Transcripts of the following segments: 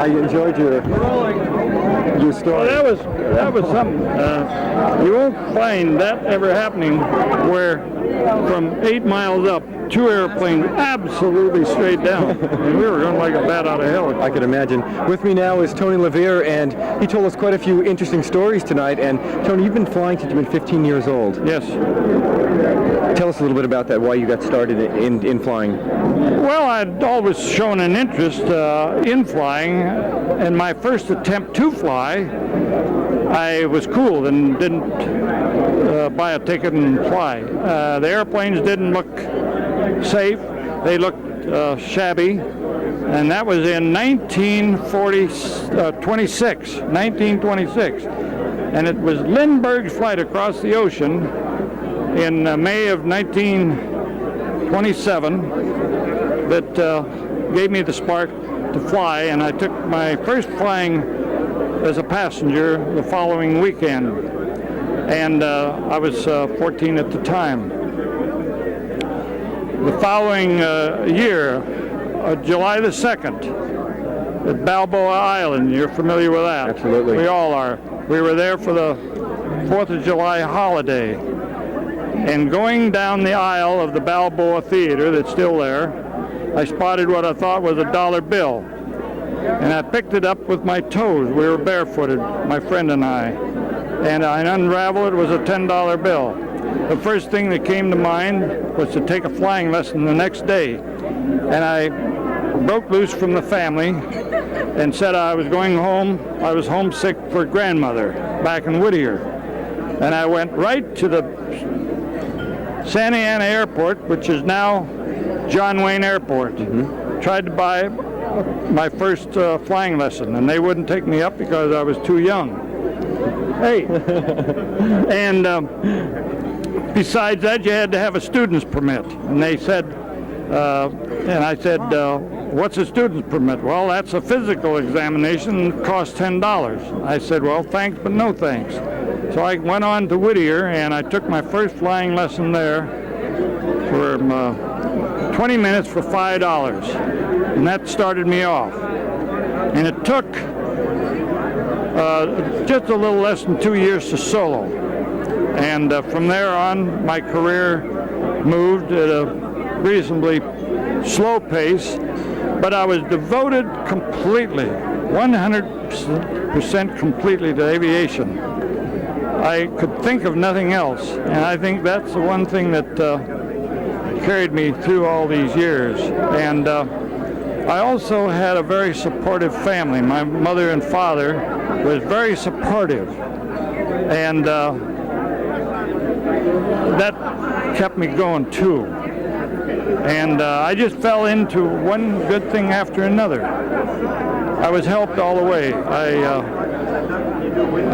I enjoyed your story. Well, that was something. You won't find that ever happening where from 8 miles up, 2 airplanes absolutely straight down. And we were going like a bat out of hell. I could imagine. With me now is Tony LeVier, and he told us quite a few interesting stories tonight. And Tony, you've been flying since you've been 15 years old. Yes. Tell us a little bit about that, why you got started in flying. Well, I'd always shown an interest in flying, and my first attempt to fly, I was cool and didn't buy a ticket and fly. The airplanes didn't look safe. They looked shabby, and that was in 1926, and it was Lindbergh's flight across the ocean in May of 1927 that gave me the spark to fly, and I took my first flying as a passenger the following weekend, and I was 14 at the time. The following year, July the 2nd, at Balboa Island, you're familiar with that? Absolutely. We all are. We were there for the 4th of July holiday, and going down the aisle of the Balboa Theater that's still there, I spotted what I thought was a dollar bill, and I picked it up with my toes. We were barefooted, my friend and I unraveled it. It was a $10 bill. The first thing that came to mind was to take a flying lesson the next day, and I broke loose from the family and said I was going home. I was homesick for grandmother back in Whittier, and I went right to the Santa Ana Airport, which is now John Wayne Airport. Tried to buy my first flying lesson, and they wouldn't take me up because I was too young. Hey, and besides that, you had to have a student's permit, and they said, and I said, what's a student's permit? Well, that's a physical examination, costs $10. I said, well, thanks, but no thanks. So I went on to Whittier, and I took my first flying lesson there for 20 minutes for $5, and that started me off. And it took just a little less than 2 years to solo. And from there on, my career moved at a reasonably slow pace, but I was devoted completely, 100% completely to aviation. I could think of nothing else, and I think that's the one thing that carried me through all these years. And I also had a very supportive family. My mother and father was very supportive, and that kept me going too. And I just fell into one good thing after another. I was helped all the way. I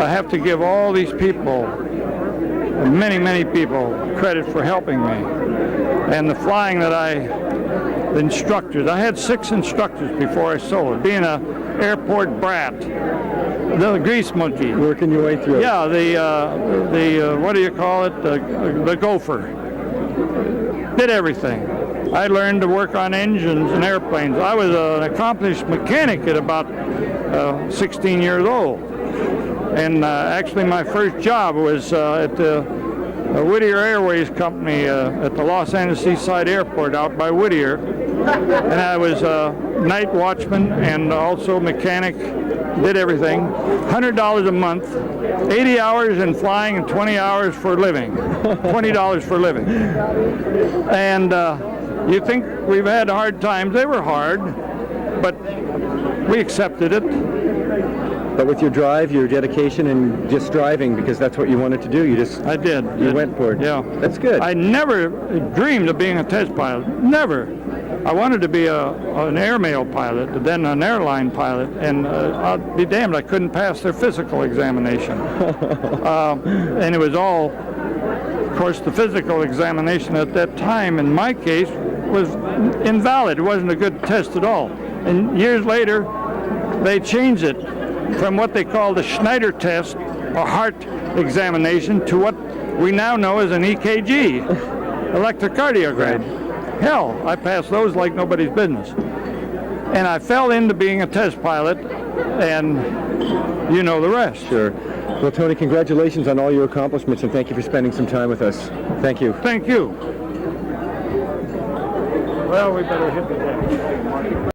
have to give all these people, many, many people, credit for helping me. And the flying that the instructors, I had 6 instructors before I soloed, being an airport brat, the grease monkey. Working your way through. Yeah, the what do you call it? The gopher. Did everything. I learned to work on engines and airplanes. I was an accomplished mechanic at about 16 years old. And actually my first job was at the Whittier Airways Company at the Los Angeles Seaside Airport out by Whittier. And I was a night watchman and also mechanic, did everything. $100 a month, 80 hours in flying and 20 hours for living, $20 for living. And you think we've had hard times. They were hard, but we accepted it. But with your drive, your dedication, and just driving, because that's what you wanted to do, I did. You went for it. Yeah. That's good. I never dreamed of being a test pilot. Never. I wanted to be an airmail pilot, then an airline pilot, and I'll be damned, I couldn't pass their physical examination. And it was all, of course, the physical examination at that time, in my case, was invalid. It wasn't a good test at all. And years later, they changed it from what they call the Schneider test, a heart examination, to what we now know as an EKG, electrocardiogram. Hell, I passed those like nobody's business. and I fell into being a test pilot, and you know the rest. Sure. Well, Tony, congratulations on all your accomplishments, and thank you for spending some time with us. Thank you. Thank you. Well, we better hit the deck.